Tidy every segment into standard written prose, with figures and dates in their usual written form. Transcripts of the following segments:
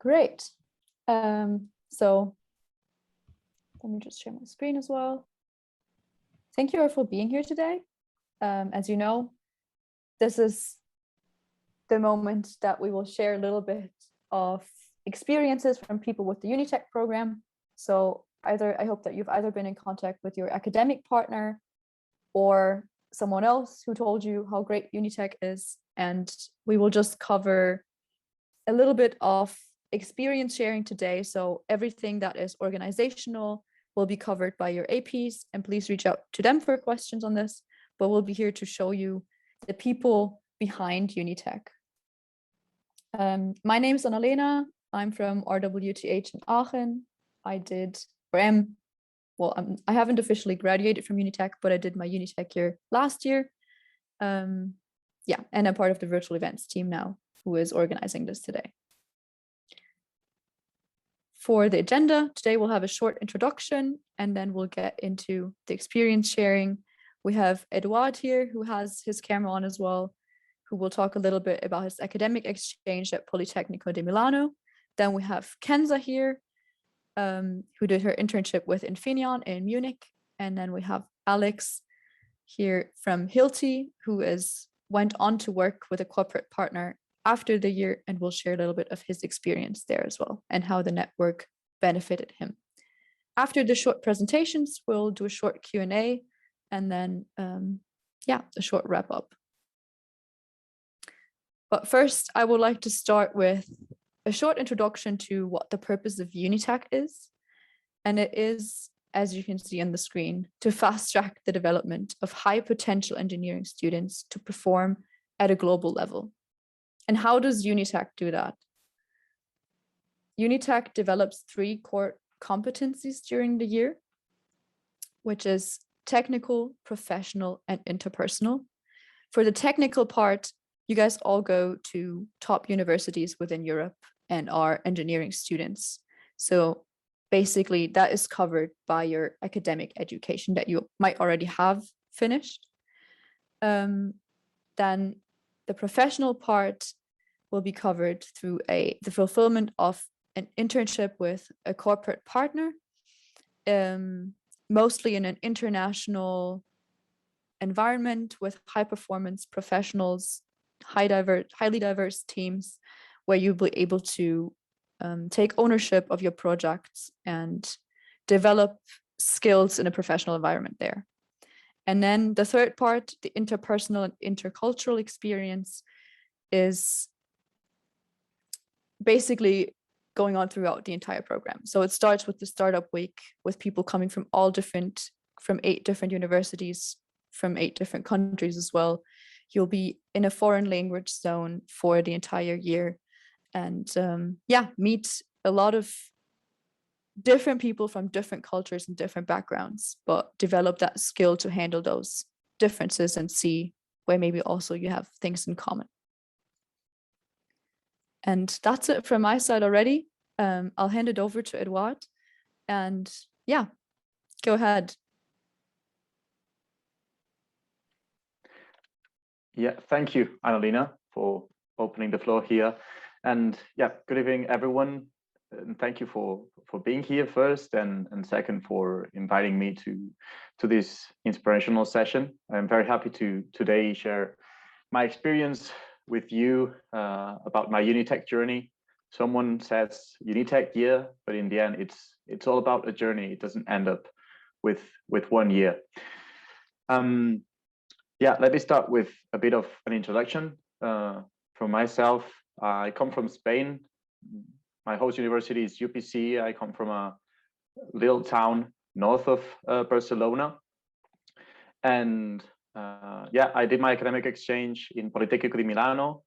Great. So let me just share my screen as well. Thank you all for being here today. As you know, this is the moment that we will share a little bit of experiences from people with the UNITECH program. So I hope that you've either been in contact with your academic partner or someone else who told you how great UNITECH is. And we will just cover a little bit of experience sharing today. So everything that is organizational will be covered by your APs, and please reach out to them for questions on this, but we'll be here to show you the people behind UNITECH. My name is Annalena. I'm from RWTH in Aachen. I haven't officially graduated from UNITECH, but I did my UNITECH year last year. And I'm part of the virtual events team now, who is organizing this today. For the agenda, today we'll have a short introduction, and then we'll get into the experience sharing. We have Eduard here, who has his camera on as well, who will talk a little bit about his academic exchange at Politecnico di Milano. Then we have Kenza here, who did her internship with Infineon in Munich. And then we have Alex here from Hilti, who went on to work with a corporate partner after the year, and will share a little bit of his experience there as well and how the network benefited him. After the short presentations, we'll do a short Q&A and then, a short wrap up. But first, I would like to start with a short introduction to what the purpose of UNITECH is. And it is, as you can see on the screen, to fast track the development of high potential engineering students to perform at a global level. And how does UNITECH do that? UNITECH develops 3 core competencies during the year, which is technical, professional, and interpersonal. For the technical part, you guys all go to top universities within Europe and are engineering students. So basically that is covered by your academic education that you might already have finished. Then the professional part will be covered through the fulfillment of an internship with a corporate partner, mostly in an international environment with high performance professionals, highly diverse teams, where you'll be able to take ownership of your projects and develop skills in a professional environment there. And then the third part, the interpersonal and intercultural experience, is basically going on throughout the entire program. So it starts with the startup week with people coming from 8 different universities, from 8 different countries as well. You'll be in a foreign language zone for the entire year and meet a lot of different people from different cultures and different backgrounds, but develop that skill to handle those differences and see where maybe also you have things in common. And that's it from my side already. I'll hand it over to Eduard, and go ahead. Yeah, thank you, Annalena, for opening the floor here. And good evening, everyone. And thank you for being here first, and second for inviting me to this inspirational session. I'm very happy to today share my experience with you about my UNITECH journey. Someone says UNITECH year, but in the end, it's all about a journey. It doesn't end up with 1 year. Let me start with a bit of an introduction from myself. I come from Spain. My host university is UPC. I come from a little town north of Barcelona. And I did my academic exchange in Politecnico di Milano.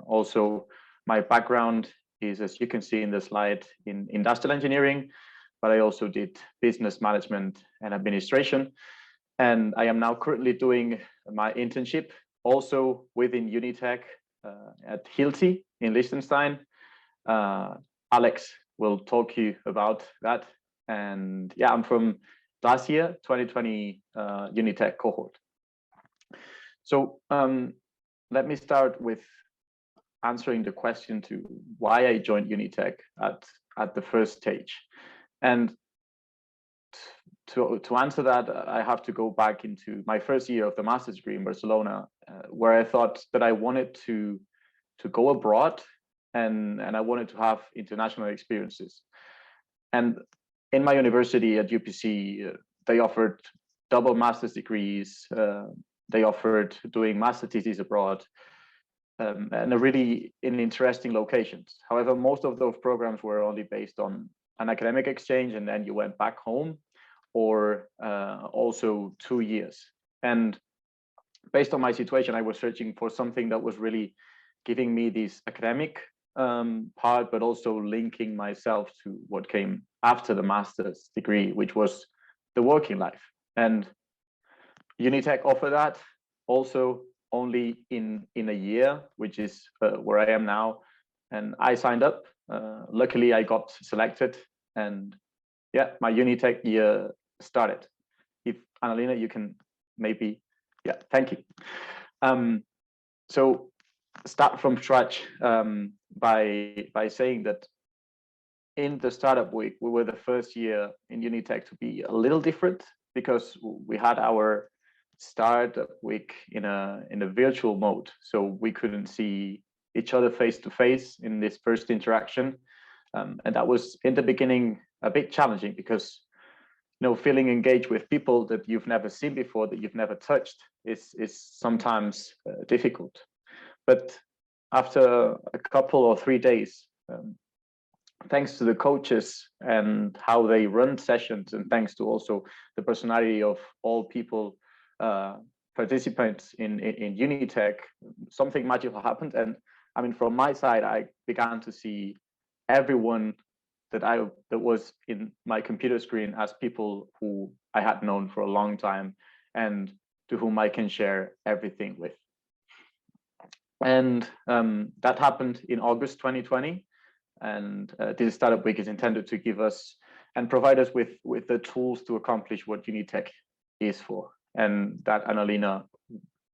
Also, my background is, as you can see in the slide, in industrial engineering, but I also did business management and administration. And I am now currently doing my internship also within UNITECH at Hilti in Liechtenstein. Alex will talk you about that. And I'm from last year, 2020 UNITECH cohort. So let me start with answering the question to why I joined UNITECH at the first stage. And to answer that, I have to go back into my first year of the master's degree in Barcelona, where I thought that I wanted to go abroad and I wanted to have international experiences. And in my university at UPC, they offered double master's degrees. They offered doing master theses abroad, and really in interesting locations. However, most of those programs were only based on an academic exchange, and then you went back home, or also 2 years. And based on my situation, I was searching for something that was really giving me this academic part, but also linking myself to what came after the master's degree, which was the working life. And UNITECH offered that also only in a year, which is where I am now. And I signed up. Luckily, I got selected, and yeah, my UNITECH year started. If Annalena, you can maybe, yeah, thank you. So start from scratch by saying that in the startup week, we were the first year in UNITECH to be a little different, because we had our startup week in a virtual mode, so we couldn't see each other face to face in this first interaction, and that was in the beginning a bit challenging, because feeling engaged with people that you've never seen before, that you've never touched, is sometimes difficult. But after a couple or 3 days, thanks to the coaches and how they run sessions, and thanks to also the personality of all people, participants in UNITECH, something magical happened. And I mean, from my side, I began to see everyone that was in my computer screen as people who I had known for a long time, and to whom I can share everything with. And that happened in August 2020. And this startup week is intended to give us and provide us with the tools to accomplish what UNITECH is for. And that Annalena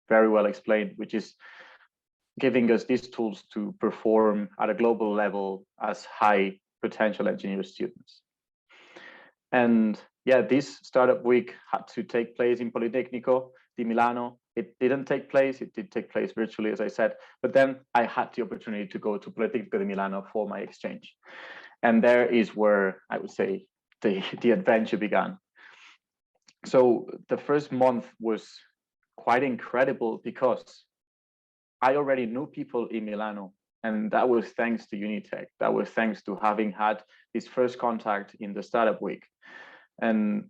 very well explained, which is giving us these tools to perform at a global level as high potential engineer students. And yeah, this startup week had to take place in Politecnico di Milano. It didn't take place. It did take place virtually, as I said. But then I had the opportunity to go to Politecnico di Milano for my exchange. And there is where I would say the adventure began. So the first month was quite incredible, because I already knew people in Milano. And that was thanks to UNITECH. That was thanks to having had this first contact in the startup week. And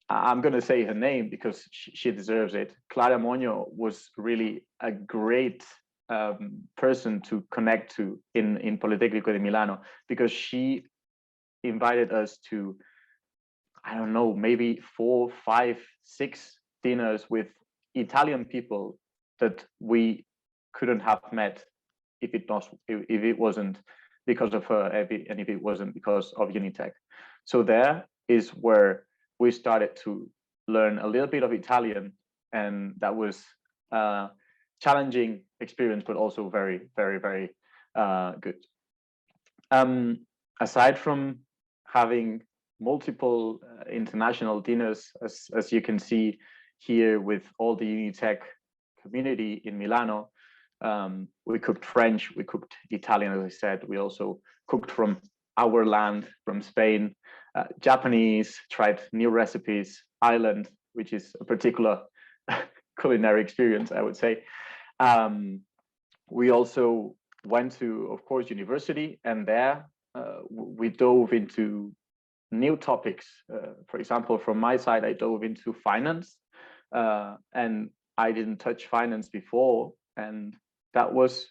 I'm going to say her name because she deserves it. Clara Moño was really a great person to connect to in Politecnico di Milano, because she invited us to, I don't know, maybe 4, 5, 6 dinners with Italian people that we couldn't have met if it wasn't because of her, and if it wasn't because of UNITECH. So there is where we started to learn a little bit of Italian, and that was a challenging experience, but also very, very, very good. Aside from having multiple international dinners, as you can see here with all the UNITECH community in Milano, we cooked French, we cooked Italian, as I said. We also cooked from our land, from Spain, Japanese, tried new recipes, Ireland, which is a particular culinary experience, I would say. We also went to, of course, university, and there we dove into new topics. For example, from my side, I dove into finance, and I didn't touch finance before, and that was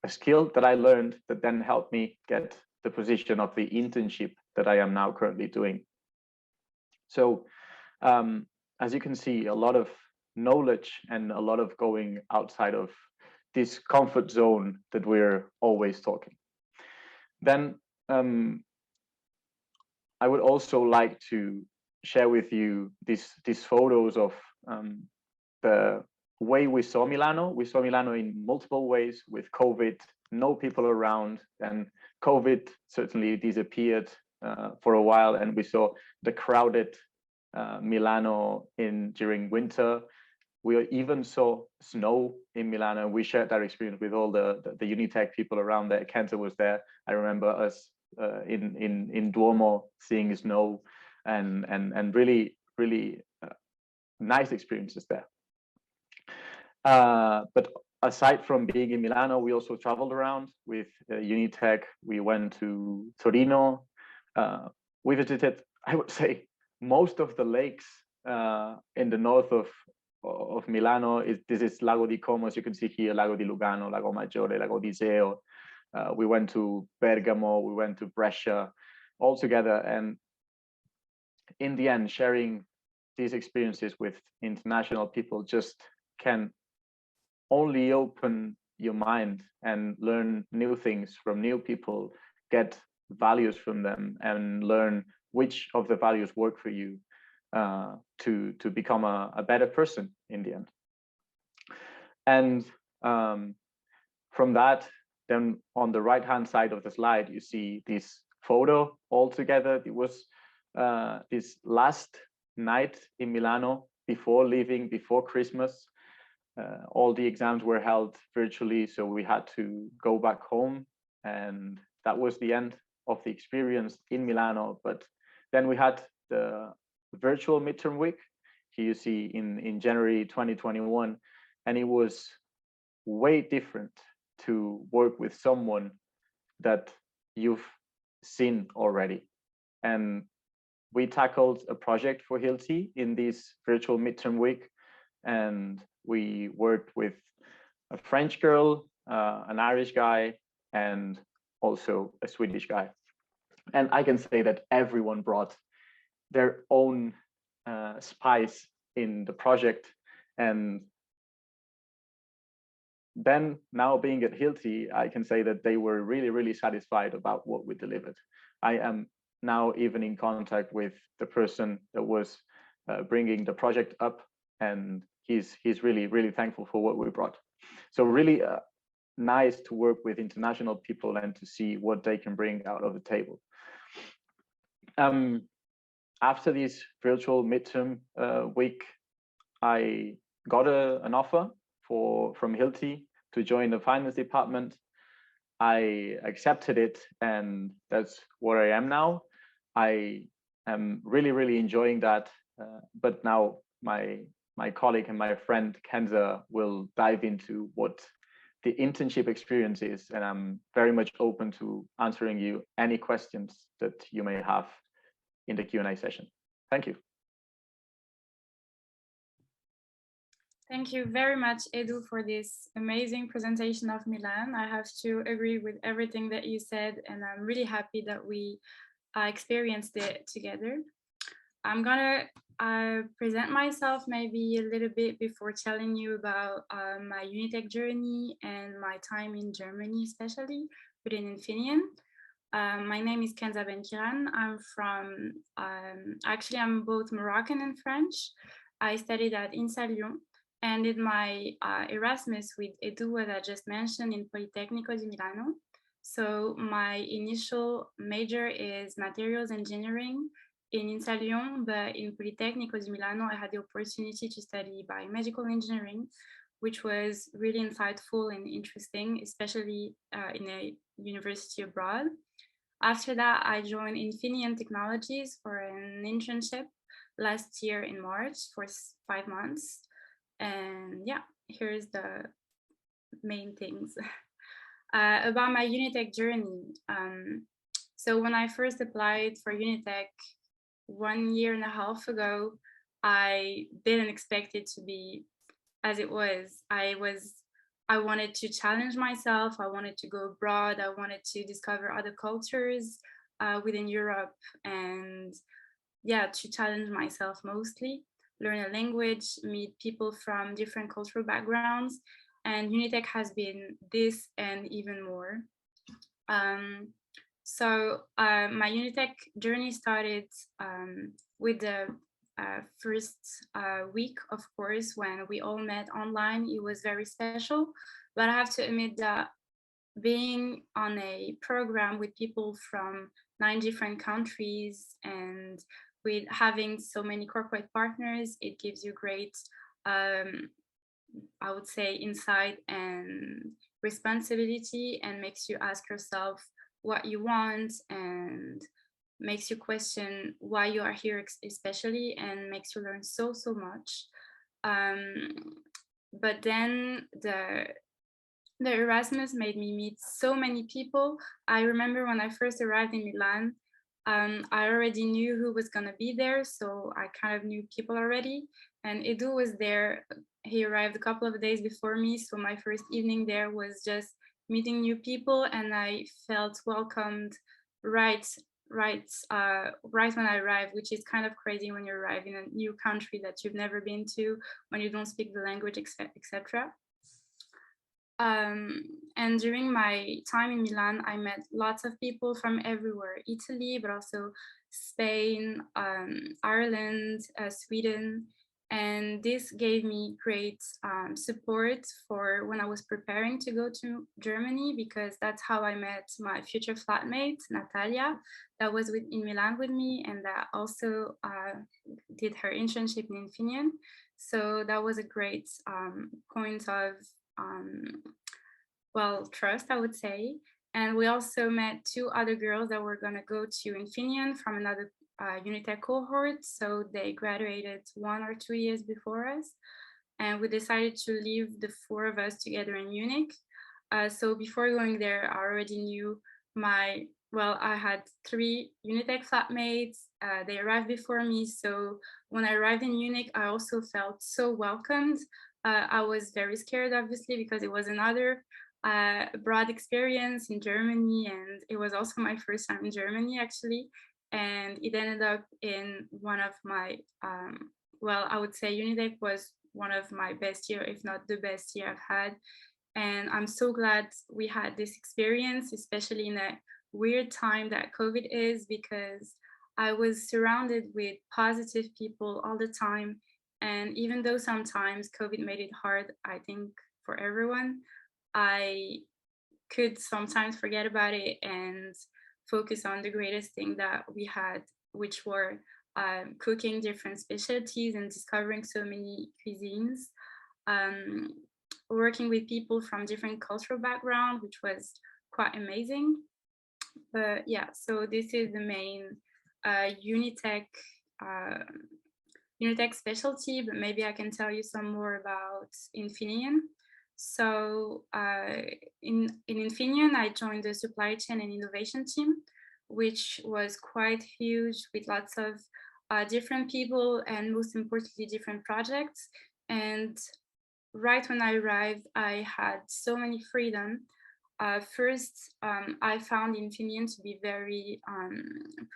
a skill that I learned that then helped me get the position of the internship that I am now currently doing. So as you can see, a lot of knowledge and a lot of going outside of this comfort zone that we're always talking. Then I would also like to share with you these photos of the way we saw Milano. We saw Milano in multiple ways with COVID, no people around, and COVID certainly disappeared for a while, and we saw the crowded Milano during winter. We even saw snow in Milano. We shared that experience with all the UNITECH people around there. Kenza was there. I remember us in Duomo seeing snow, and really nice experiences there. But aside from being in Milano, we also traveled around with UNITECH. We went to Torino. We visited, I would say, most of the lakes in the north of Milano. This is Lago di Como, as you can see here, Lago di Lugano, Lago Maggiore, Lago di Iseo. We went to Bergamo, we went to Brescia, all together. And in the end, sharing these experiences with international people just can only open your mind and learn new things from new people, get values from them, and learn which of the values work for you to become a better person in the end. And from that, then on the right-hand side of the slide, you see this photo all together. It was this last night in Milano before leaving, before Christmas. All the exams were held virtually, so we had to go back home, and that was the end of the experience in Milano. But then we had the virtual midterm week. Here you see in January 2021, and it was way different to work with someone that you've seen already. And we tackled a project for Hilti in this virtual midterm week, and we worked with a French girl, an Irish guy, and also a Swedish guy. And I can say that everyone brought their own spice in the project. And then now being at Hilti, I can say that they were really satisfied about what we delivered. I am now even in contact with the person that was bringing the project up, and he's really thankful for what we brought. So really nice to work with international people and to see what they can bring out of the table. After this virtual midterm week, I got an offer from Hilti to join the finance department. I accepted it, and that's where I am now. I am really enjoying that, but now my colleague and my friend Kenza will dive into what the internship experience is, and I'm very much open to answering you any questions that you may have in the Q&A session. Thank you. Thank you very much, Edu, for this amazing presentation of Milan. I have to agree with everything that you said, and I'm really happy that we experienced it together. I'm gonna present myself maybe a little bit before telling you about my UNITECH journey and my time in Germany, especially within Infineon. My name is Kenza Benkirane. I'm from, actually I'm both Moroccan and French. I studied at INSA Lyon and did my Erasmus with Edu, as I just mentioned, in Politecnico di Milano. So my initial major is materials engineering in INSA Lyon, but in Politecnico di Milano, I had the opportunity to study biomedical engineering, which was really insightful and interesting, especially in a university abroad. After that, I joined Infineon Technologies for an internship last year in March for 5 months. And yeah, here's the main things. About my UNITECH journey. So when I first applied for UNITECH 1.5 years ago, I didn't expect it to be as it was. I wanted to challenge myself. I wanted to go abroad. I wanted to discover other cultures within Europe, and yeah, to challenge myself mostly, learn a language, meet people from different cultural backgrounds. And UNITECH has been this and even more. So my UNITECH journey started with the first week, of course, when we all met online, it was very special. But I have to admit that being on a program with people from 9 different countries and with having so many corporate partners, it gives you great, I would say, insight and responsibility, and makes you ask yourself what you want, and makes you question why you are here especially, and makes you learn so much. But then the Erasmus made me meet so many people. I remember when I first arrived in Milan, I already knew who was gonna be there, so I kind of knew people already. And Edu was there. He arrived a couple of days before me, so my first evening there was just meeting new people, and I felt welcomed right when I arrived, which is kind of crazy when you arrive in a new country that you've never been to, when you don't speak the language, etc. And during my time in Milan, I met lots of people from everywhere, Italy, but also Spain, Ireland, Sweden. And this gave me great support for when I was preparing to go to Germany, because that's how I met my future flatmate, Natalia, that was in Milan with me, and that also did her internship in Infineon. So that was a great point of trust, I would say. And we also met 2 other girls that were gonna go to Infineon from another UNITECH cohort. So they graduated 1 or 2 years before us. And we decided to leave the 4 of us together in Munich. So before going there, I already knew I had 3 UNITECH flatmates. They arrived before me. So when I arrived in Munich, I also felt so welcomed. I was very scared, obviously, because it was another broad experience in Germany, and it was also my first time in Germany, actually. And it ended up in one of my, I would say UNITECH was one of my best year, if not the best year I've had. And I'm so glad we had this experience, especially in a weird time that COVID is, because I was surrounded with positive people all the time. And even though sometimes COVID made it hard, I think, for everyone, I could sometimes forget about it and focus on the greatest thing that we had, which were cooking different specialties and discovering so many cuisines, working with people from different cultural backgrounds, which was quite amazing. But yeah, so this is the main UNITECH specialty, but maybe I can tell you some more about Infineon. So in Infineon, I joined the supply chain and innovation team, which was quite huge, with lots of different people, and most importantly, different projects. And right when I arrived, I had so many freedom. First, I found Infineon to be very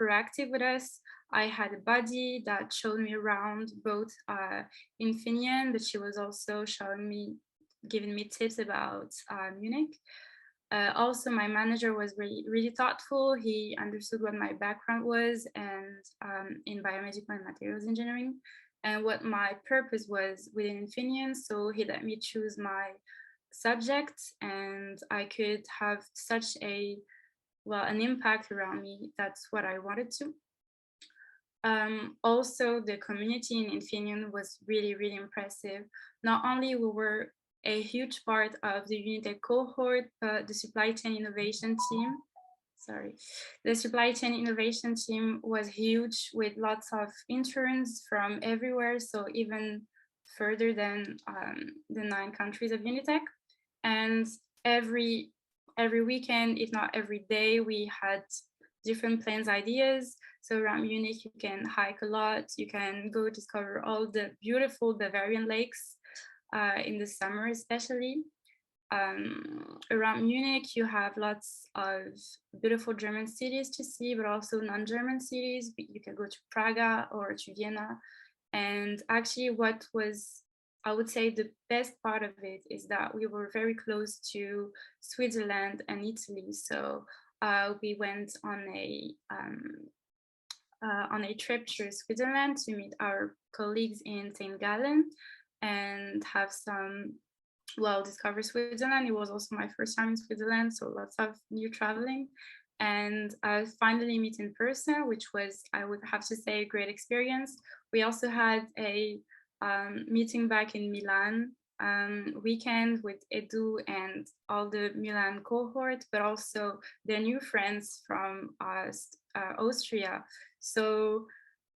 proactive with us. I had a buddy that showed me around both Infineon, but she was also giving me tips about Munich. Also, my manager was really thoughtful. He understood what my background was, and in biomedical and materials engineering, and what my purpose was within Infineon. So he let me choose my subject, and I could have such an impact around me. That's what I wanted to. Also, the community in Infineon was really impressive. Not only we were a huge part of the UNITECH cohort, but the supply chain innovation team, the supply chain innovation team was huge, with lots of interns from everywhere, so even further than the 9 countries of UNITECH. And every weekend, if not every day, we had different plans, ideas. So around Munich, you can hike a lot. You can go discover all the beautiful Bavarian lakes in the summer, especially. Around Munich, you have lots of beautiful German cities to see, but also non-German cities. You can go to Praga or to Vienna. And actually, what was, I would say, the best part of it is that we were very close to Switzerland and Italy. So we went on on a trip to Switzerland to meet our colleagues in St. Gallen and have some, well, discover Switzerland. It was also my first time in Switzerland, so lots of new traveling. And I finally meet in person, which was, I would have to say, a great experience. We also had a meeting back in Milan weekend with Edu and all the Milan cohort, but also their new friends from Austria. So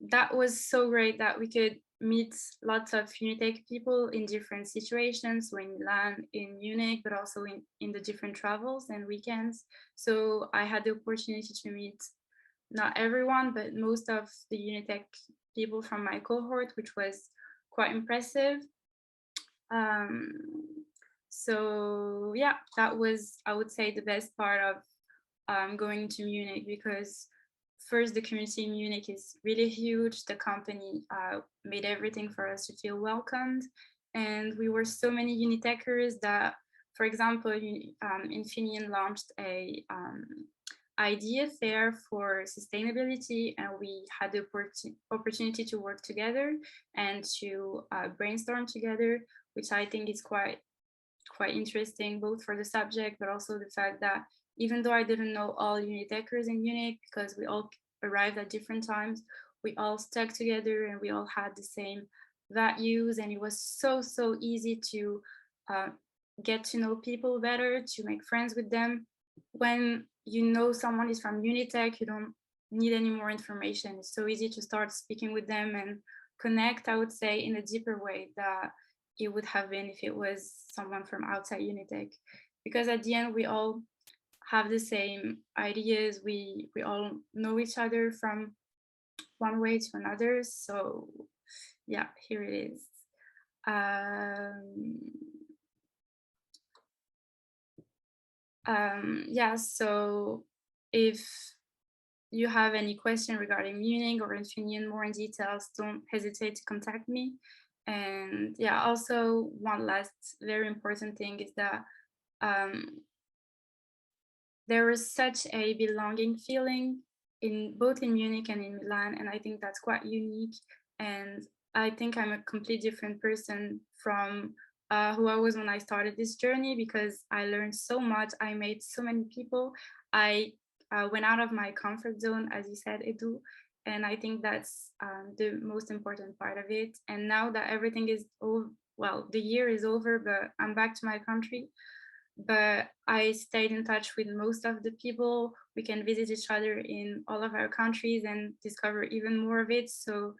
that was so great that we could meet lots of UNITECH people in different situations, so in Milan, in Munich, but also in the different travels and weekends. So I had the opportunity to meet not everyone, but most of the UNITECH people from my cohort, which was quite impressive. So yeah, that was, I would say, the best part of going to Munich, because first, the community in Munich is really huge. The company made everything for us to feel welcomed. And we were so many UNITECHers that, for example, Infineon launched a idea fair for sustainability, and we had the opportunity to work together and to brainstorm together, which I think is quite interesting, both for the subject, but also the fact that even though I didn't know all UNITECHers in Munich, because we all arrived at different times, we all stuck together and we all had the same values, and it was so easy to get to know people better, to make friends with them. When you know someone is from UNITECH, you don't need any more information. It's so easy to start speaking with them and connect, I would say, in a deeper way that it would have been if it was someone from outside UNITECH. Because at the end, we all have the same ideas. We all know each other from one way to another. So yeah, here it is. Yeah, so if you have any question regarding Munich or Infineon more in details, don't hesitate to contact me. And yeah, also one last very important thing is that there was such a belonging feeling in both in Munich and in Milan, and I think that's quite unique. And I think I'm a completely different person from who I was when I started this journey, because I learned so much. I made so many people. I went out of my comfort zone, as you said, Edu, and I think that's the most important part of it. And now that everything is over, well, the year is over, but I'm back to my country. But I stayed in touch with most of the people. We can visit each other in all of our countries and discover even more of it. So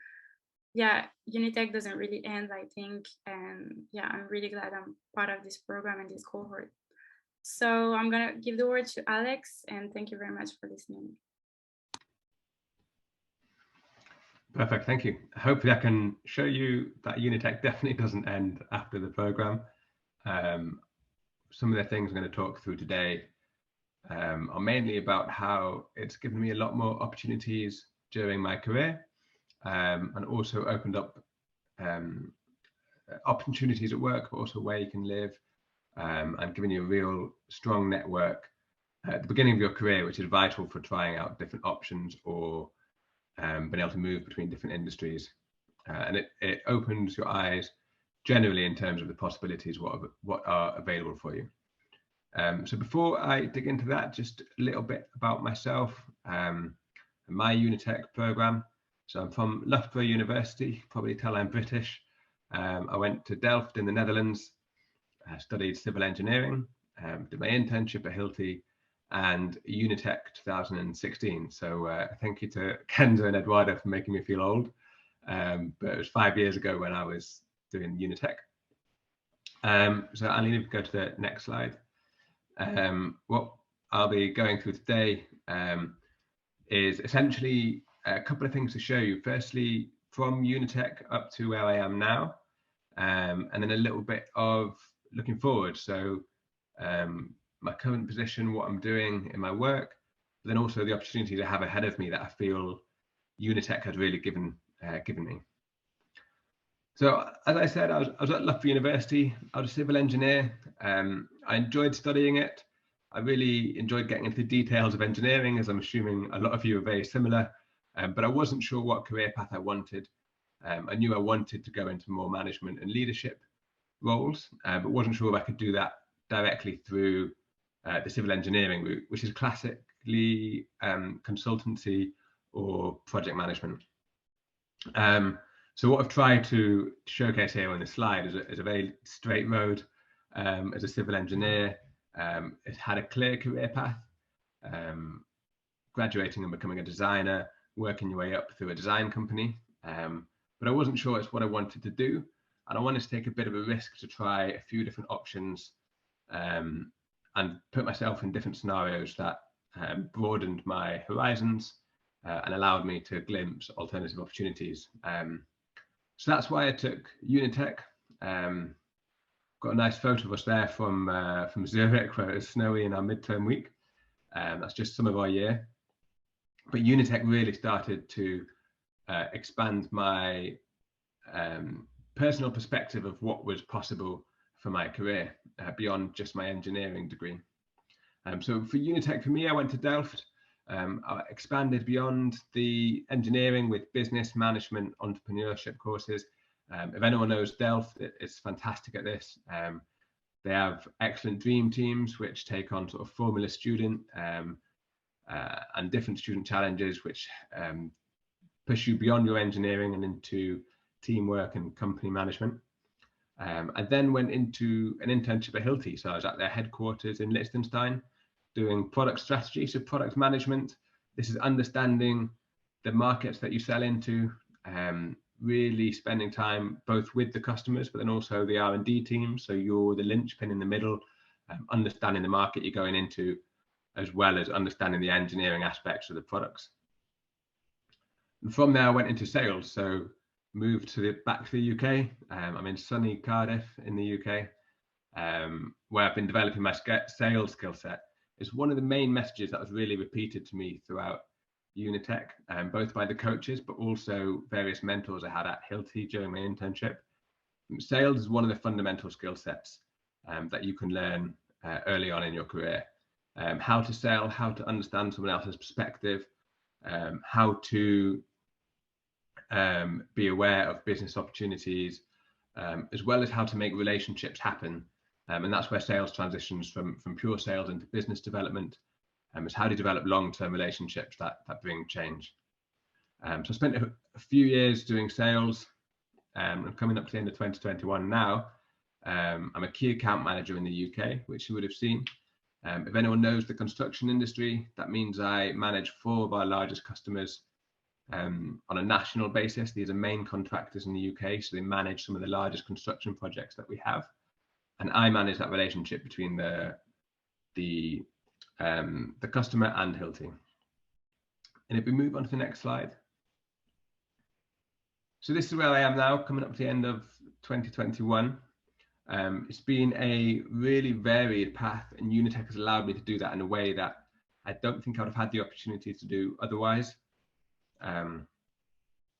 yeah, UNITECH doesn't really end, I think. And yeah, I'm really glad I'm part of this program and this cohort. So I'm gonna give the word to Alex, and thank you very much for listening. Perfect, thank you. Hopefully I can show you that UNITECH definitely doesn't end after the program. Some of the things I'm going to talk through today are mainly about how it's given me a lot more opportunities during my career, and also opened up opportunities at work, but also where you can live, and giving you a real strong network at the beginning of your career, which is vital for trying out different options or being able to move between different industries. And it opens your eyes generally in terms of the possibilities, what are available for you. So before I dig into that, just a little bit about myself, my UNITECH program. So I'm from Loughborough University, you can probably tell I'm British. I went to Delft in the Netherlands, studied civil engineering, did my internship at Hilti, and UNITECH 2016. So thank you to Kenza and Eduard for making me feel old. But it was 5 years ago when I was doing UNITECH. So I'll need to go to the next slide. What I'll be going through today is essentially a couple of things to show you. Firstly, from UNITECH up to where I am now, and then a little bit of looking forward. So my current position, what I'm doing in my work, but then also the opportunities I have ahead of me that I feel UNITECH has really given me. So as I said, I was at Loughborough University. I was a civil engineer. I enjoyed studying it. I really enjoyed getting into the details of engineering, as I'm assuming a lot of you are very similar. but I wasn't sure what career path I wanted. I knew I wanted to go into more management and leadership roles, but wasn't sure if I could do that directly through the civil engineering route, which is classically consultancy or project management. So what I've tried to showcase here on this slide is a very straight road as a civil engineer. It had a clear career path, graduating and becoming a designer, working your way up through a design company. But I wasn't sure it's what I wanted to do. And I wanted to take a bit of a risk to try a few different options and put myself in different scenarios that broadened my horizons and allowed me to glimpse alternative opportunities. So that's why I took UNITECH. Got a nice photo of us there from Zurich, where it was snowy in our midterm week. That's just some of our year. But UNITECH really started to expand my personal perspective of what was possible for my career beyond just my engineering degree. So for UNITECH, for me, I went to Delft. I expanded beyond the engineering with business management, entrepreneurship courses. If anyone knows Delft, it's fantastic at this. They have excellent dream teams, which take on sort of Formula Student and different student challenges, which push you beyond your engineering and into teamwork and company management. I then went into an internship at Hilti. So I was at their headquarters in Liechtenstein doing product strategy, so product management. This is understanding the markets that you sell into, really spending time both with the customers, but then also the R&D team. So you're the linchpin in the middle, understanding the market you're going into, as well as understanding the engineering aspects of the products. And from there, I went into sales. So moved back to the UK. I'm in sunny Cardiff in the UK, where I've been developing my sales skill set. It's one of the main messages that was really repeated to me throughout UNITECH, both by the coaches, but also various mentors I had at Hilti during my internship. Sales is one of the fundamental skill sets that you can learn early on in your career. How to sell, how to understand someone else's perspective, how to be aware of business opportunities, as well as how to make relationships happen. And that's where sales transitions from pure sales into business development. Is how do you develop long-term relationships that bring change. So I spent a few years doing sales. I'm coming up to the end of 2021 now. I'm a key account manager in the UK, which you would have seen. If anyone knows the construction industry, that means I manage 4 of our largest customers on a national basis. These are main contractors in the UK, so they manage some of the largest construction projects that we have. And I manage that relationship between the customer and Hilti. And if we move on to the next slide. So this is where I am now, coming up to the end of 2021. It's been a really varied path, and UNITECH has allowed me to do that in a way that I don't think I would have had the opportunity to do otherwise. And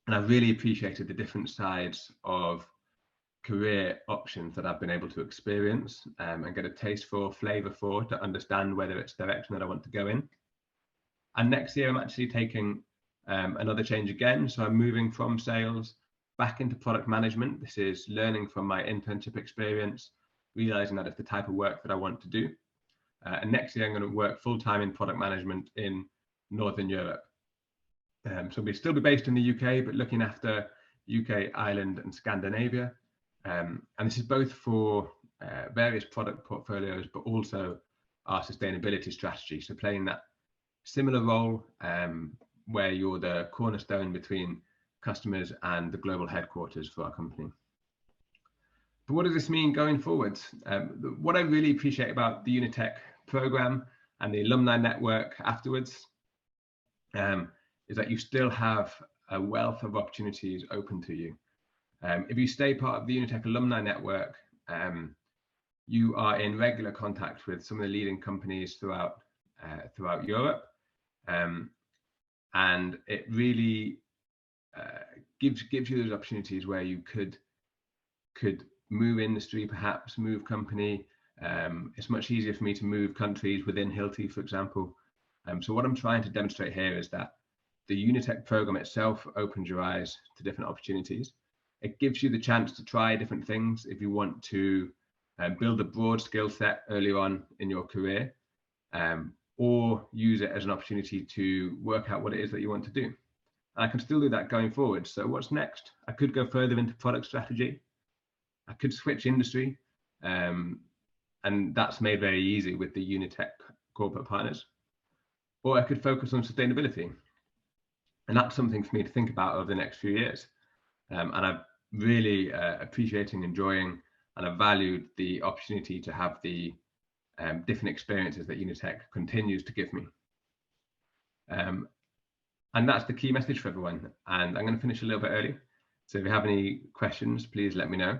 I've really appreciated the different sides of career options that I've been able to experience and get a taste for, flavour for, to understand whether it's the direction that I want to go in. And next year, I'm actually taking another change again. So I'm moving from sales back into product management. This is learning from my internship experience, realising that it's the type of work that I want to do. And next year, I'm going to work full-time in product management in Northern Europe. So we'll still be based in the UK, but looking after UK, Ireland and Scandinavia. And this is both for various product portfolios, but also our sustainability strategy. So playing that similar role where you're the cornerstone between customers and the global headquarters for our company. But what does this mean going forward? What I really appreciate about the UNITECH program and the alumni network afterwards is that you still have a wealth of opportunities open to you. If you stay part of the UNITECH alumni network, you are in regular contact with some of the leading companies throughout Europe, and it really gives you those opportunities where you could move industry, perhaps move company. It's much easier for me to move countries within Hilti, for example. So what I'm trying to demonstrate here is that the UNITECH program itself opens your eyes to different opportunities. It gives you the chance to try different things if you want to build a broad skill set early on in your career, or use it as an opportunity to work out what it is that you want to do. And I can still do that going forward. So what's next? I could go further into product strategy. I could switch industry. And that's made very easy with the UNITECH corporate partners. Or I could focus on sustainability. And that's something for me to think about over the next few years. And I'm really appreciating, enjoying, and I've valued the opportunity to have the different experiences that UNITECH continues to give me. And that's the key message for everyone. And I'm going to finish a little bit early. So if you have any questions, please let me know.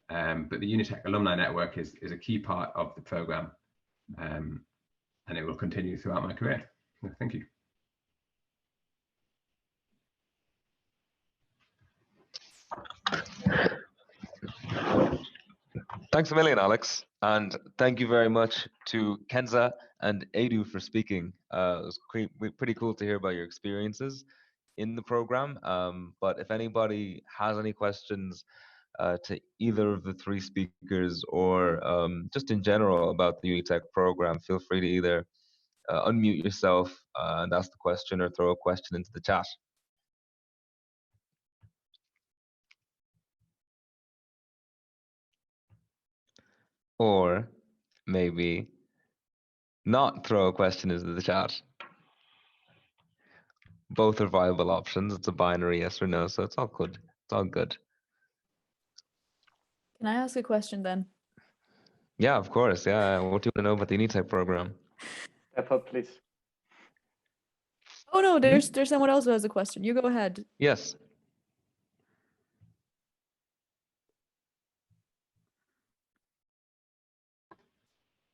But the UNITECH Alumni Network is a key part of the program, and it will continue throughout my career. Thank you. Thanks a million, Alex. And thank you very much to Kenza and Edu for speaking. It was pretty cool to hear about your experiences in the program. But if anybody has any questions to either of the three speakers, or just in general about the UNITECH program, feel free to either unmute yourself and ask the question, or throw a question into the chat. Or maybe not throw a question into the chat. Both are viable options. It's a binary yes or no, so it's all good. It's all good. Can I ask a question then? Yeah, of course. Yeah. What do you want to know about the UNITECH program? Step up, please. Oh no, there's someone else who has a question. You go ahead. Yes.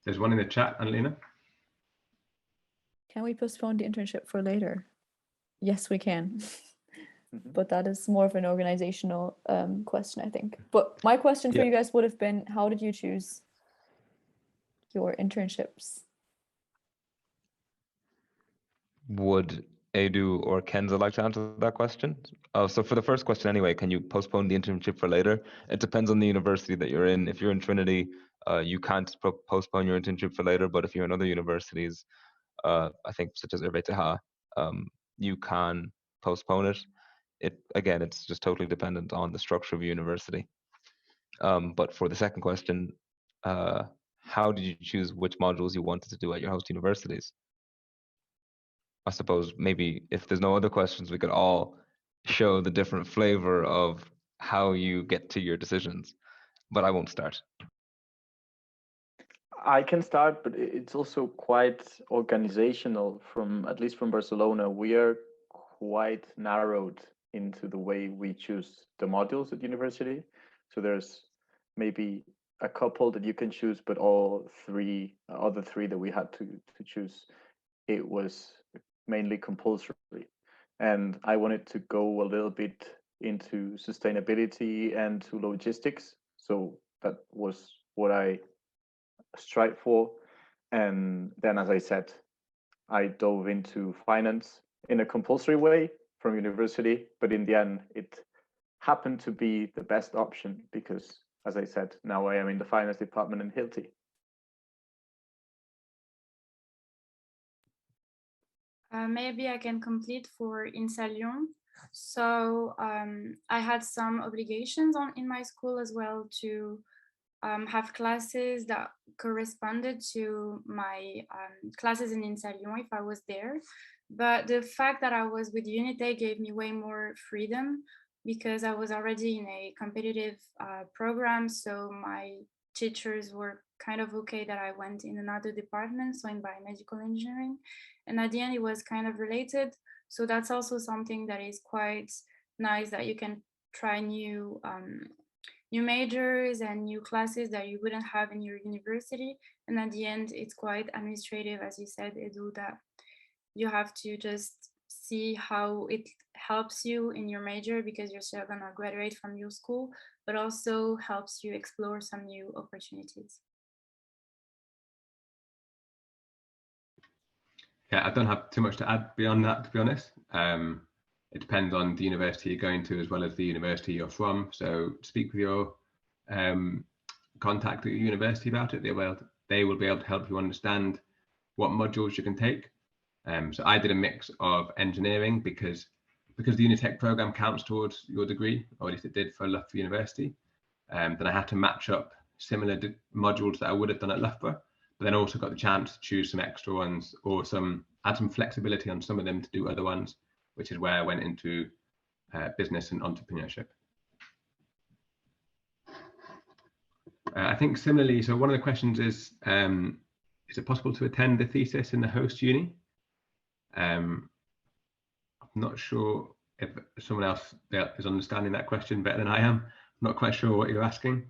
There's one in the chat, Annalena. Can we postpone the internship for later? Yes, we can. But that is more of an organizational question, I think. But my question for you guys would have been, how did you choose your internships? Would Edu or Kenza like to answer that question? So for the first question anyway, can you postpone the internship for later? It depends on the university that you're in. If you're in Trinity, you can't postpone your internship for later, but if you're in other universities, I think such as RWTH, you can postpone it. Again, it's just totally dependent on the structure of your university. But for the second question, how did you choose which modules you wanted to do at your host universities? I suppose maybe if there's no other questions, we could all show the different flavor of how you get to your decisions, but I won't start. I can start, but it's also quite organizational at least from Barcelona. We are quite narrowed into the way we choose the modules at university. So there's maybe a couple that you can choose, but all other three that we had to choose, it was mainly compulsory. And I wanted to go a little bit into sustainability and to logistics. So that was what I strive for. And then, as I said, I dove into finance in a compulsory way from university, but in the end, it happened to be the best option because, as I said, now I am in the finance department in Hilti. Maybe I can complete for INSA Lyon. So I had some obligations in my school as well to have classes that corresponded to my classes in INSA Lyon if I was there. But the fact that I was with UNITECH gave me way more freedom because I was already in a competitive program. So my teachers were kind of okay that I went in another department, so in biomedical engineering. And at the end, it was kind of related. So that's also something that is quite nice, that you can try new majors and new classes that you wouldn't have in your university. And at the end, it's quite administrative, as you said, Edu, that you have to just see how it helps you in your major because you're still gonna graduate from your school, but also helps you explore some new opportunities. Yeah, I don't have too much to add beyond that, to be honest. It depends on the university you're going to as well as the university you're from. So speak with your contact at your university about it. They will be able to help you understand what modules you can take. So I did a mix of engineering because the UNITECH program counts towards your degree, or at least it did for Loughborough University. Then I had to match up similar modules that I would have done at Loughborough, but then also got the chance to choose some extra ones or add some flexibility on some of them to do other ones, which is where I went into business and entrepreneurship. I think similarly, so one of the questions is it possible to attend the thesis in the host uni? I'm not sure if someone else is understanding that question better than I am. I'm not quite sure what you're asking.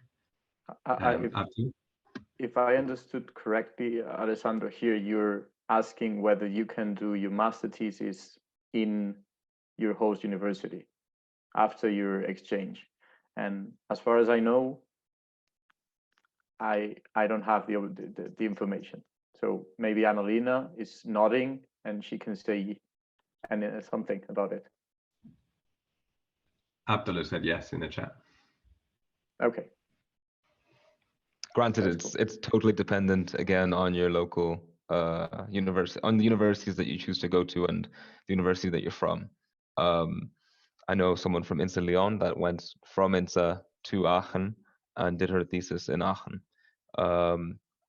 If I understood correctly, Alessandro, here you're asking whether you can do your master thesis in your host university after your exchange. And as far as I know, I don't have the information. So maybe Annalena is nodding and she can say something about it. Abdullah said yes in the chat. Okay. Granted, it's totally dependent again on your local university, on the universities that you choose to go to and the university that you're from. I know someone from INSA Lyon that went from INSA to Aachen and did her thesis in Aachen.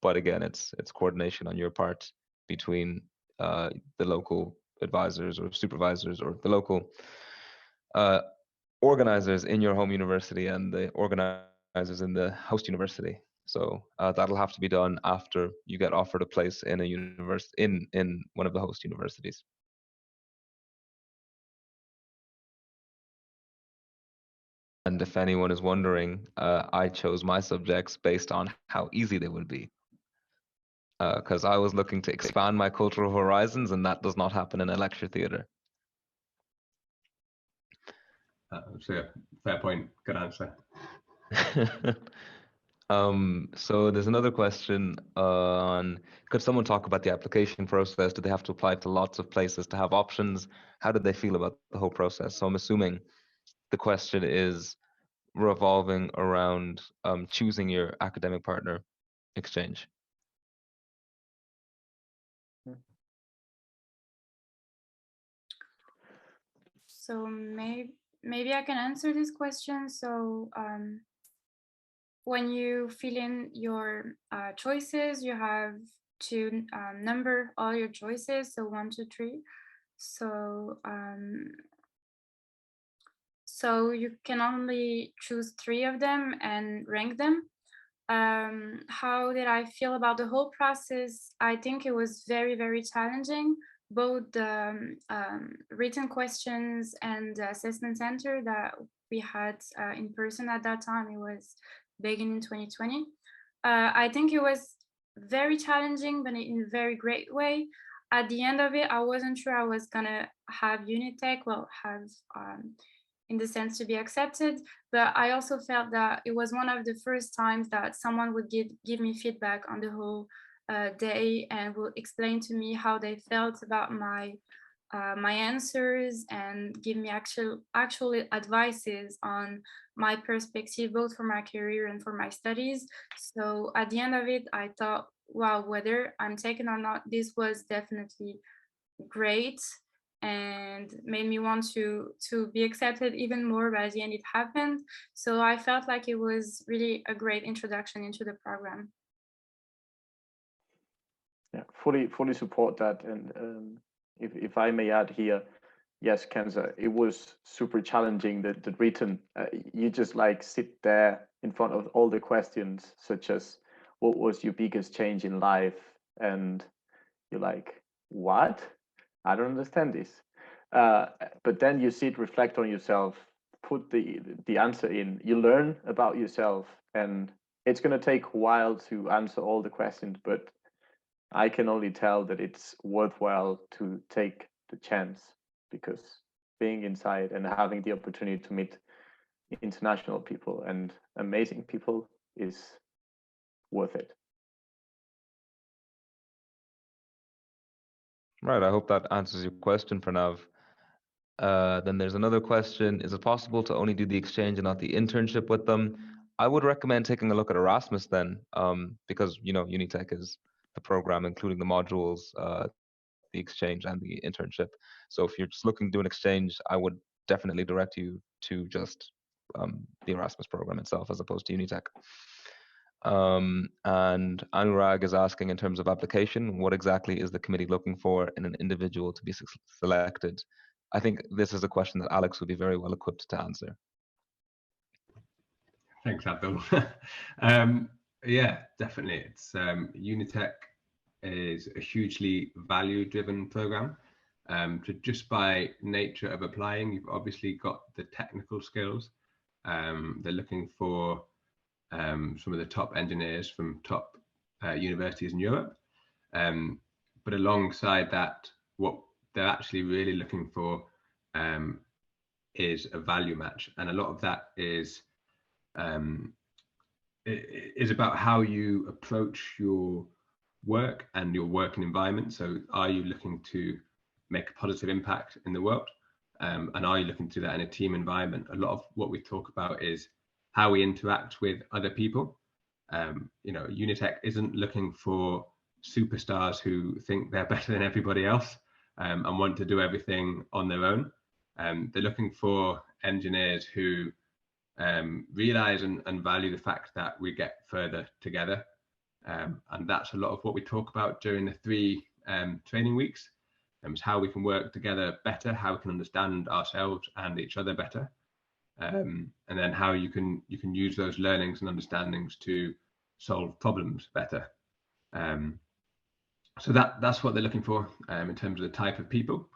But again, it's coordination on your part between the local advisors or supervisors or the local organizers in your home university and the organizers in the host university. So that'll have to be done after you get offered a place in a university in one of the host universities. And if anyone is wondering, I chose my subjects based on how easy they would be. Because I was looking to expand my cultural horizons, and that does not happen in a lecture theatre. So fair point, good answer. So there's another question on, could someone talk about the application process? Do they have to apply to lots of places to have options? How did they feel about the whole process? So I'm assuming the question is revolving around choosing your academic partner exchange. So maybe I can answer this question. So when you fill in your choices, you have to number all your choices. So 1, 2, 3. So you can only choose 3 of them and rank them. How did I feel about the whole process? I think it was very, very challenging. Both the written questions and the assessment center that we had in person at that time, it was beginning 2020. I think it was very challenging, but in a very great way. At the end of it, I wasn't sure I was gonna have UNITECH, in the sense to be accepted, but I also felt that it was one of the first times that someone would give me feedback on the whole day and will explain to me how they felt about my answers and give me actual advices on my perspective, both for my career and for my studies. So at the end of it, I thought, wow, whether I'm taken or not, this was definitely great and made me want to be accepted even more, but at the end it happened. So I felt like it was really a great introduction into the program. Yeah, fully support that. And if I may add here, yes, Kenza, it was super challenging, the written. You just like sit there in front of all the questions, such as what was your biggest change in life? And you're like, what? I don't understand this. But then you sit, reflect on yourself, put the answer in, you learn about yourself, and it's going to take a while to answer all the questions, but I can only tell that it's worthwhile to take the chance, because being inside and having the opportunity to meet international people and amazing people is worth it. Right, I hope that answers your question, Pranav. Then there's another question. Is it possible to only do the exchange and not the internship with them? I would recommend taking a look at Erasmus then, because, you know, UNITECH is the program, including the modules, the exchange and the internship. So if you're just looking to do an exchange, I would definitely direct you to just the Erasmus program itself as opposed to UNITECH. And Anurag is asking, in terms of application, what exactly is the committee looking for in an individual to be selected? I think this is a question that Alex would be very well equipped to answer. Thanks, Abdul. Yeah, definitely. It's UNITECH is a hugely value-driven program. So just by nature of applying, you've obviously got the technical skills. They're looking for some of the top engineers from top universities in Europe. But alongside that, what they're actually really looking for is a value match. And a lot of that is about how you approach your work and your working environment. So are you looking to make a positive impact in the world? And are you looking to do that in a team environment? A lot of what we talk about is how we interact with other people. You know, UNITECH isn't looking for superstars who think they're better than everybody else and want to do everything on their own. They're looking for engineers who realize and value the fact that we get further together. And that's a lot of what we talk about during the 3 training weeks. Is how we can work together better, how we can understand ourselves and each other better, and then how you can use those learnings and understandings to solve problems better. So that's what they're looking for in terms of the type of people.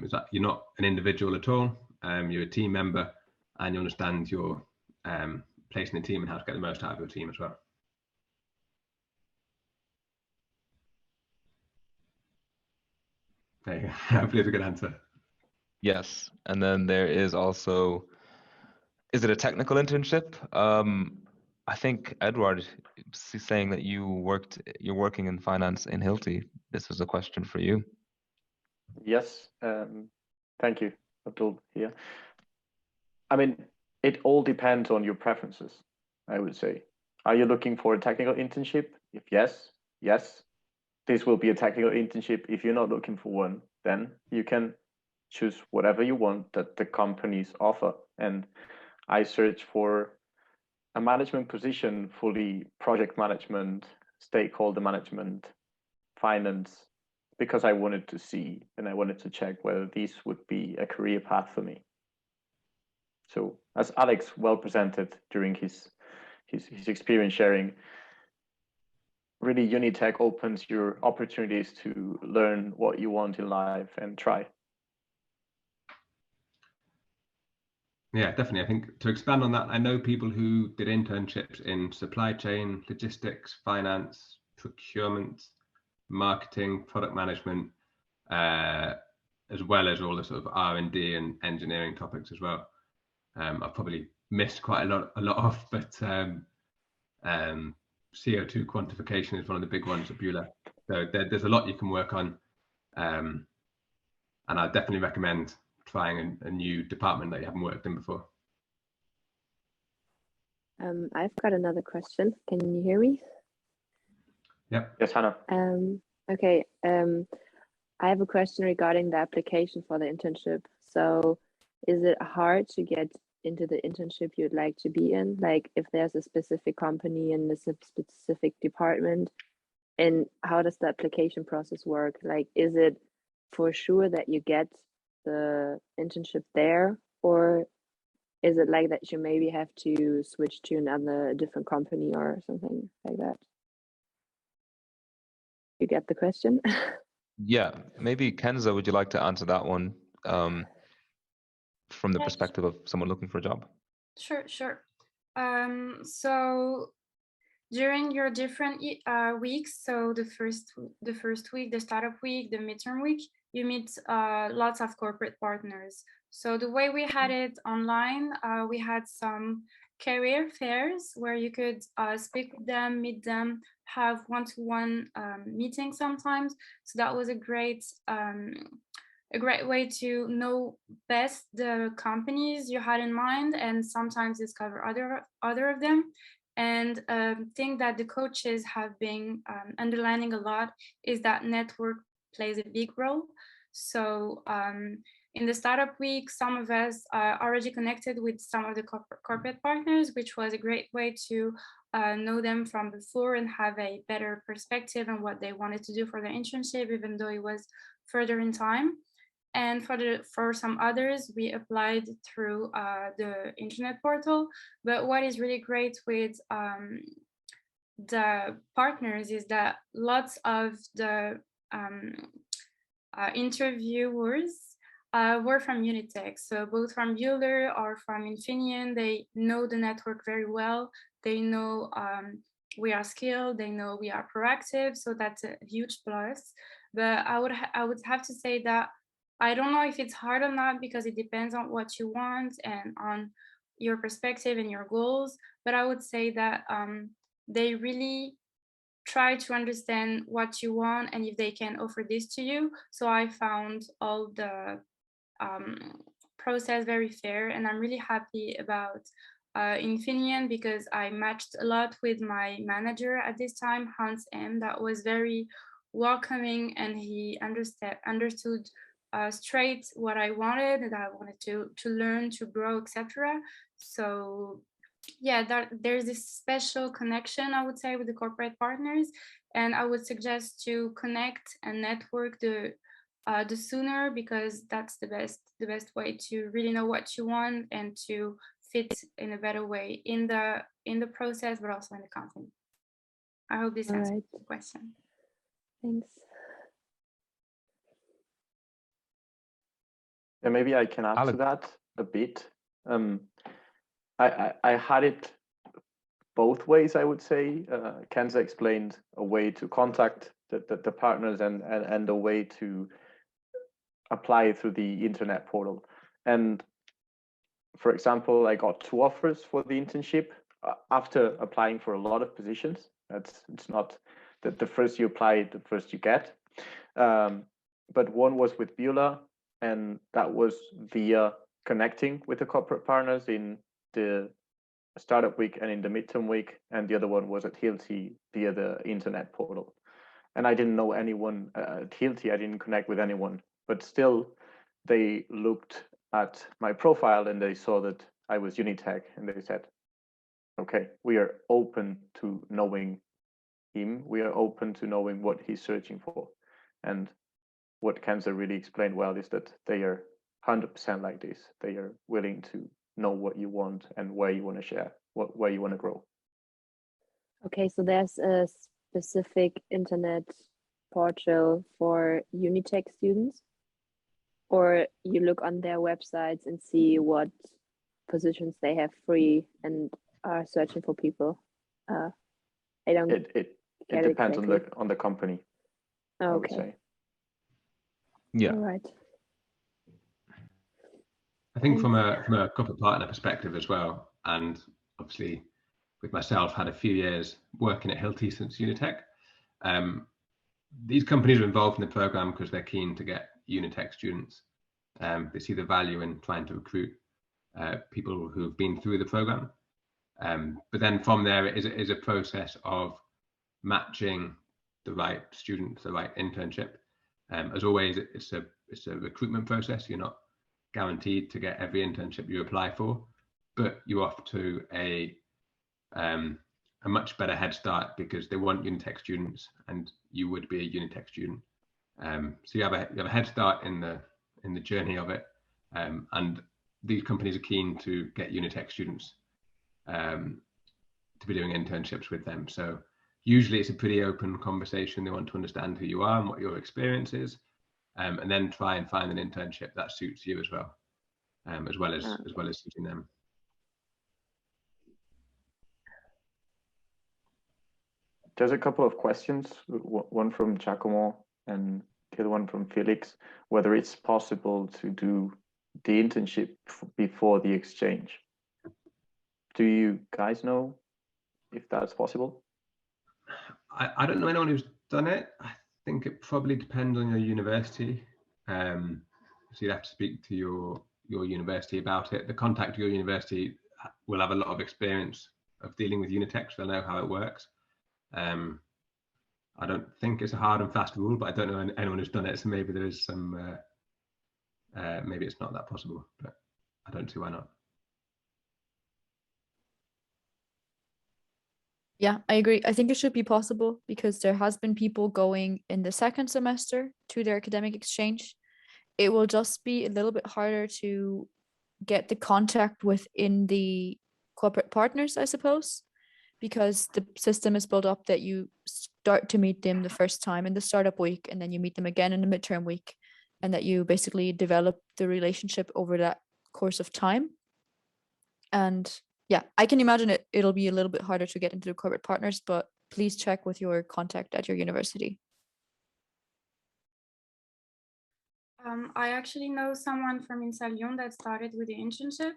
Is that you're not an individual at all, you're a team member, and you understand your place in the team and how to get the most out of your team as well. There you go. Hopefully it's a good answer. Yes, and then there is also, is it a technical internship? I think Eduard is saying that you're working in finance in Hilti. This is a question for you. Yes, thank you, Abdul. Here, I mean, it all depends on your preferences, I would say. Are you looking for a technical internship? If yes, this will be a technical internship. If you're not looking for one, then you can choose whatever you want that the companies offer. And I searched for a management position, fully project management, stakeholder management, finance, because I wanted to see and I wanted to check whether this would be a career path for me. So as Alex well presented during his experience sharing, really UNITECH opens your opportunities to learn what you want in life and try. Yeah, definitely. I think to expand on that, I know people who did internships in supply chain, logistics, finance, procurement, marketing, product management, as well as all the sort of R&D and engineering topics as well. I've probably missed quite a lot of, but CO2 quantification is one of the big ones at Beulah. So there's a lot you can work on. And I definitely recommend trying a new department that you haven't worked in before. I've got another question. Can you hear me? Yep. Yes, Hannah. Okay. I have a question regarding the application for the internship. So is it hard to get into the internship you'd like to be in? Like if there's a specific company in a specific department, and how does the application process work? Like, is it for sure that you get the internship there, or is it like that you maybe have to switch to another different company or something like that? You get the question? Yeah, maybe Kenza, would you like to answer that one from the perspective of someone looking for a job? Sure. So during your different weeks, so the first week, the startup week, the midterm week, you meet lots of corporate partners. So the way we had it online, we had some career fairs where you could speak with them, meet them, have one-to-one meetings sometimes. So that was a great way to know best the companies you had in mind and sometimes discover other of them. And thing that the coaches have been underlining a lot is that network plays a big role. So in the startup week, some of us are already connected with some of the corporate partners, which was a great way to know them from before and have a better perspective on what they wanted to do for their internship, even though it was further in time. And for some others, we applied through the internet portal. But what is really great with the partners is that lots of the interviewers were from UNITECH. So both from Euler or from Infineon, they know the network very well. They know we are skilled, they know we are proactive. So that's a huge plus. But I would have to say that I don't know if it's hard or not, because it depends on what you want and on your perspective and your goals. But I would say that they really try to understand what you want and if they can offer this to you. So I found all the process very fair, and I'm really happy about Infineon, because I matched a lot with my manager at this time, Hans M. That was very welcoming, and he understood straight what I wanted, and I wanted to learn, to grow, etc. So yeah, there's this special connection, I would say, with the corporate partners, and I would suggest to connect and network the sooner, because that's the best way to really know what you want and to fit in a better way in the process, but also in the company. I hope this answers the question. Thanks. And maybe I can add to that a bit. I had it both ways, I would say. Kenza explained a way to contact the partners and a way to apply through the internet portal. And for example, I got 2 offers for the internship after applying for a lot of positions. It's not that the first you apply, the first you get. But one was with Beulah, and that was via connecting with the corporate partners in the startup week and in the midterm week, and the other one was at Hilti via the internet portal. And I didn't know anyone at Hilti, I didn't connect with anyone, but still they looked at my profile and they saw that I was UNITECH, and they said, okay, we are open to knowing him, we are open to knowing what he's searching for. And what Kenza really explained well is that they are 100% like this. They are willing to know what you want and where you want to share, where you want to grow. Okay, so there's a specific internet portal for UNITECH students, or you look on their websites and see what positions they have free and are searching for people. I don't. It depends on the company. Okay. I would say. Yeah. All right. I think from a corporate partner perspective as well, and obviously with myself, had a few years working at Hilti since UNITECH. These companies are involved in the program because they're keen to get UNITECH students. They see the value in trying to recruit people who've been through the program. But then from there, it is a process of matching the right student, the right internship. As always, it's a recruitment process. You're not guaranteed to get every internship you apply for, but you're off to a much better head start because they want UNITECH students, and you would be a UNITECH student. So you have a head start in the journey of it, and these companies are keen to get UNITECH students to be doing internships with them. So usually it's a pretty open conversation. They want to understand who you are and what your experience is, and then try and find an internship that suits you as well, as well as suiting them. There's a couple of questions, one from Giacomo and the other one from Felix, whether it's possible to do the internship before the exchange. Do you guys know if that's possible? I don't know anyone who's done it. I think it probably depends on your university. So you'd have to speak to your university about it. The contact of your university will have a lot of experience of dealing with UNITECH. They'll know how it works. I don't think it's a hard and fast rule, but I don't know anyone who's done it. So maybe there is some, maybe it's not that possible, but I don't see why not. Yeah, I agree. I think it should be possible because there has been people going in the second semester to their academic exchange. It will just be a little bit harder to get the contact within the corporate partners, I suppose, because the system is built up that you start to meet them the first time in the startup week, and then you meet them again in the midterm week, and that you basically develop the relationship over that course of time. And yeah, I can imagine it'll be a little bit harder to get into the corporate partners, but please check with your contact at your university. I actually know someone from INSA Lyon that started with the internship.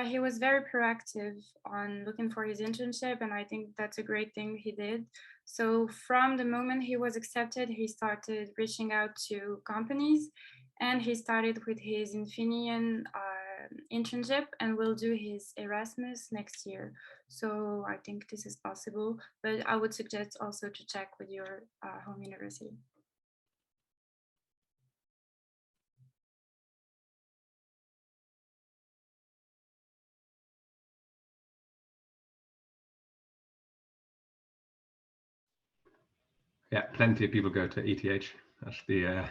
He was very proactive on looking for his internship, and I think that's a great thing he did. So from the moment he was accepted, he started reaching out to companies, and he started with his Infineon internship and will do his Erasmus next year. So I think this is possible, but I would suggest also to check with your home university. Yeah, plenty of people go to ETH. That's the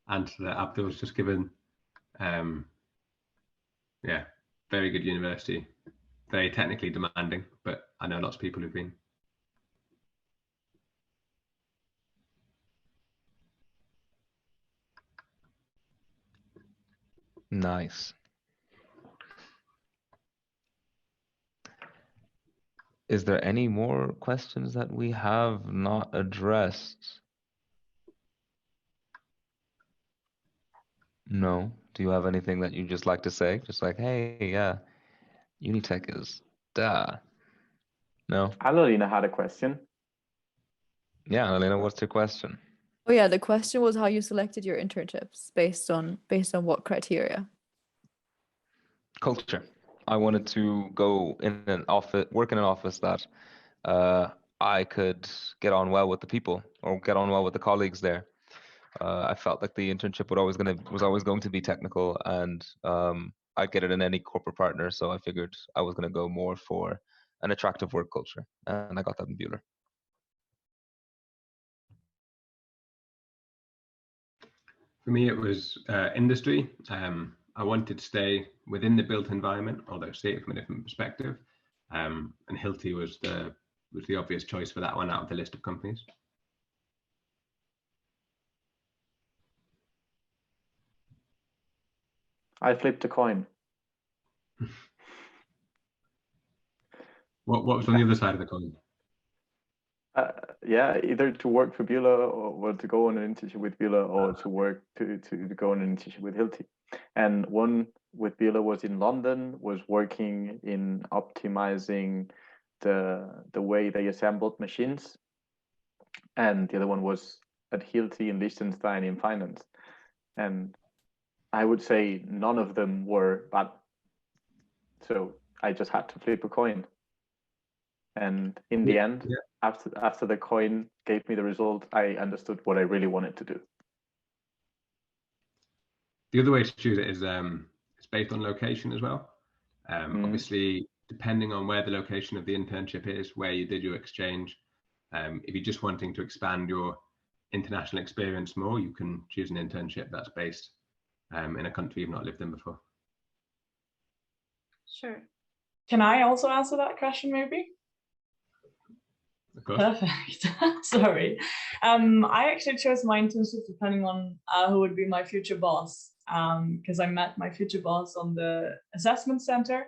answer that Abdul was just given. Yeah, very good university, very technically demanding, but I know lots of people who've been. Nice. Is there any more questions that we have not addressed? No. Do you have anything that you just like to say? Just like, hey, yeah, UNITECH is da. No? Alina had a question. Yeah, Elena, what's your question? Oh yeah, the question was how you selected your internships based on what criteria? Culture. I wanted to go in an office, work in an office that I could get on well with the people or get on well with the colleagues there. I felt like the internship was always going to be technical, and I'd get it in any corporate partner. So I figured I was going to go more for an attractive work culture, and I got that in Bueller. For me, it was industry. I wanted to stay within the built environment, although see it from a different perspective. And Hilti was the obvious choice for that one out of the list of companies. I flipped a coin. What was on the other side of the coin? Yeah, either to work for Bueller or to go on an internship with Bueller, or to work to go on an internship with Hilti. And one with Bueller was in London, was working in optimizing the way they assembled machines, and the other one was at Hilti in Liechtenstein in finance. And I would say none of them were bad, so I just had to flip a coin. And in the end, after the coin gave me the result, I understood what I really wanted to do. The other way to choose it is it's based on location as well. Obviously, depending on where the location of the internship is, where you did your exchange, if you're just wanting to expand your international experience more, you can choose an internship that's based in a country you've not lived in before. Sure. Can I also answer that question, maybe? Of course. Perfect. Sorry. I actually chose my internship depending on who would be my future boss, because I met my future boss on the assessment center.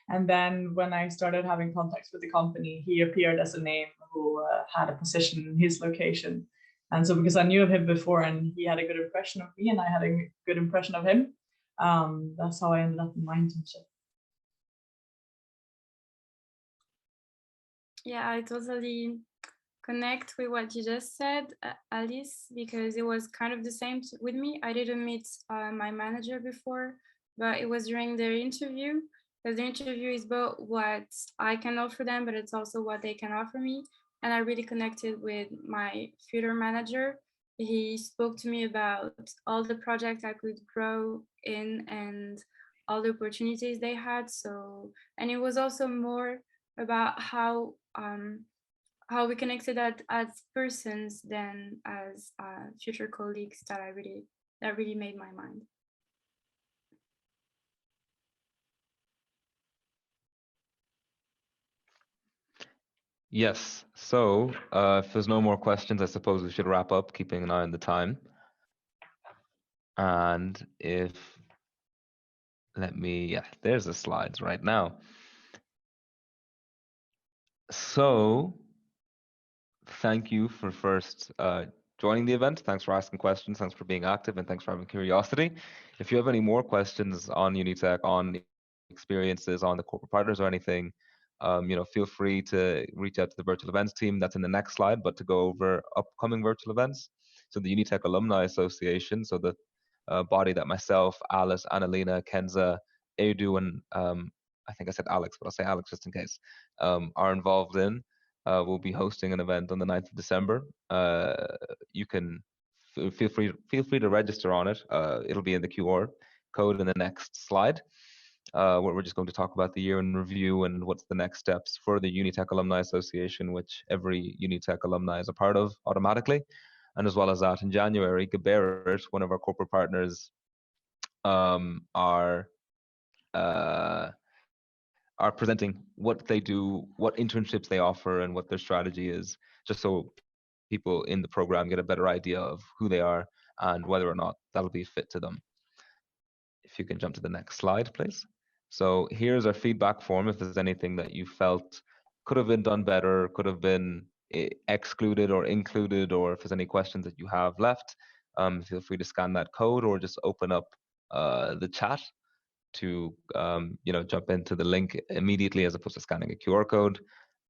And then when I started having contacts with the company, he appeared as a name who had a position in his location. And so because I knew of him before and he had a good impression of me and I had a good impression of him, that's how I ended up in my internship. Yeah, I totally connect with what you just said, Alice, because it was kind of the same with me. I didn't meet my manager before, but it was during their interview. Because the interview is both what I can offer them, but it's also what they can offer me. And I really connected with my future manager. He spoke to me about all the projects I could grow in and all the opportunities they had. So, and it was also more about how we connected as persons than as future colleagues that really made my mind. Yes. So if there's no more questions, I suppose we should wrap up, keeping an eye on the time. And if, there's the slides right now. So thank you for first joining the event. Thanks for asking questions. Thanks for being active, and thanks for having curiosity. If you have any more questions on UNITECH, on experiences, on the corporate partners or anything, feel free to reach out to the virtual events team. That's in the next slide, but to go over upcoming virtual events. So the UNITECH Alumni Association, so the body that myself, Alice, Annalena, Kenza, Edu, and I think I said Alex, but I'll say Alex just in case, are involved in. We'll be hosting an event on the 9th of December. You can feel free to register on it. It'll be in the QR code in the next slide. Where we're just going to talk about the year in review and what's the next steps for the UNITECH Alumni Association, which every UNITECH alumni is a part of automatically. And as well as that, in January, Gairin, one of our corporate partners, are presenting what they do, what internships they offer, and what their strategy is, just so people in the program get a better idea of who they are and whether or not that'll be fit to them. If you can jump to the next slide, please. So here's our feedback form. If there's anything that you felt could have been done better, could have been excluded or included, or if there's any questions that you have left, feel free to scan that code or just open up the chat to jump into the link immediately as opposed to scanning a QR code.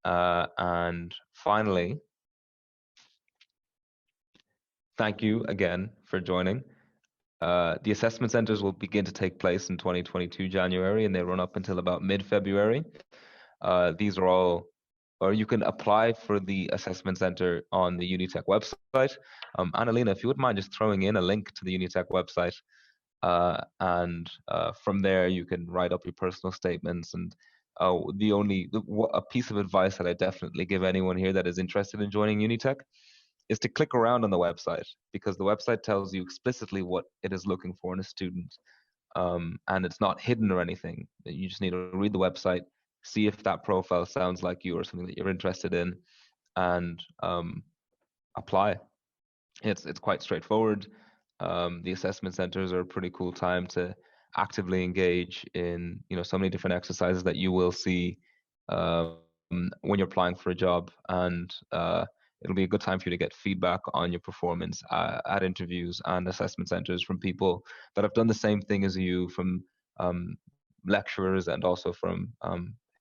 And finally, thank you again for joining. The assessment centers will begin to take place in 2022 January, and they run up until about mid-February. These are all, or you can apply for the assessment center on the UNITECH website. Annalena, if you wouldn't mind just throwing in a link to the UNITECH website, and from there you can write up your personal statements. And a piece of advice that I definitely give anyone here that is interested in joining UNITECH is to click around on the website, because the website tells you explicitly what it is looking for in a student, and it's not hidden or anything. You just need to read the website, see if that profile sounds like you or something that you're interested in, and apply. It's quite straightforward. The assessment centers are a pretty cool time to actively engage in so many different exercises that you will see when you're applying for a job, and it'll be a good time for you to get feedback on your performance at interviews and assessment centers from people that have done the same thing as you, from lecturers and also from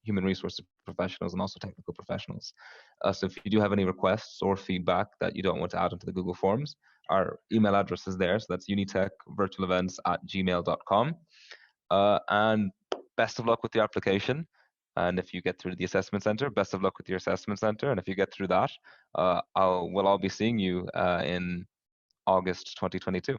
human resources professionals and also technical professionals. So if you do have any requests or feedback that you don't want to add into the Google Forms, our email address is there. So that's unitechvirtualevents@gmail.com. And best of luck with your application. And if you get through the assessment center, best of luck with your assessment center. And if you get through that, we'll all be seeing you in August 2022.